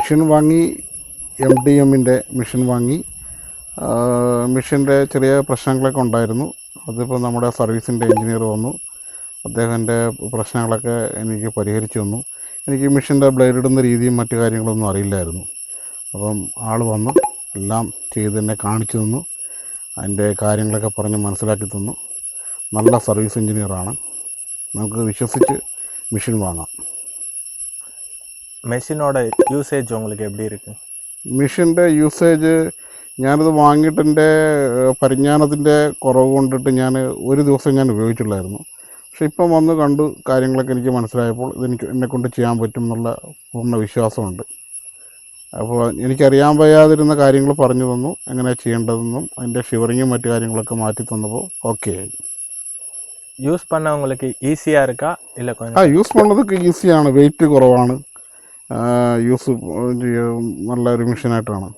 Machine വാങ്ങി, MDMൻ്റെ machine വാങ്ങി. മെഷീൻ്റെ ചെറിയ പ്രശ്നങ്ങളൊക്കെ ഉണ്ടായിരുന്നു. അതിപ്പോൾ നമ്മുടെ സർവീസിൻ്റെ എഞ്ചിനീയർ വന്നു, അദ്ദേഹത്തിൻ്റെ പ്രശ്നങ്ങളൊക്കെ എനിക്ക് പരിഹരിച്ചു തന്നു. എനിക്ക് മെഷീൻ്റെ ബ്ലേഡ് ഇടുന്ന രീതിയും മറ്റു കാര്യങ്ങളൊന്നും അറിയില്ലായിരുന്നു. അപ്പം ആൾ വന്ന് എല്ലാം ചെയ്ത് എന്നെ കാണിച്ചു തന്നു, അതിൻ്റെ കാര്യങ്ങളൊക്കെ പറഞ്ഞ് മനസ്സിലാക്കി തന്നു. നല്ല സർവീസ് എഞ്ചിനീയറാണ്, നമുക്ക് വിശ്വസിച്ച് മെഷീൻ വാങ്ങാം. മെഷീനോட യൂസേജ് உங்களுக்கு எப்படி இருக்குது? മെഷീൻ്റെ യൂസേജ് ഞാനത് വാങ്ങിയിട്ട് എൻ്റെ പരിജ്ഞാനത്തിൻ്റെ കുറവ് കൊണ്ടിട്ട് ഞാൻ ഒരു ദിവസം ഞാൻ ഉപയോഗിച്ചുള്ളായിരുന്നു. പക്ഷേ ഇപ്പം വന്ന് കണ്ടു കാര്യങ്ങളൊക്കെ എനിക്ക് മനസ്സിലായപ്പോൾ എന്നെക്കൊണ്ട് ചെയ്യാൻ പറ്റും എന്നുള്ള പൂർണ്ണ വിശ്വാസമുണ്ട്. അപ്പോൾ എനിക്കറിയാൻ വയ്യാതിരുന്ന കാര്യങ്ങൾ പറഞ്ഞു തന്നു, എങ്ങനെ ചെയ്യേണ്ടതെന്നും അതിൻ്റെ ഷിവറിങ്ങും മറ്റു കാര്യങ്ങളൊക്കെ മാറ്റി തന്നപ്പോൾ ഓക്കെ ആയി. யூஸ் பண்ண உங்களுக்கு ஈஸியாக இருக்கா இல்லை கொஞ்சம்? യൂസ് பண்ணுறதுக்கு ഈസിയാണ്, വെയിറ്റ് കുറവാണ്, യൂസ് നല്ലൊരു മെഷീനായിട്ടാണ്.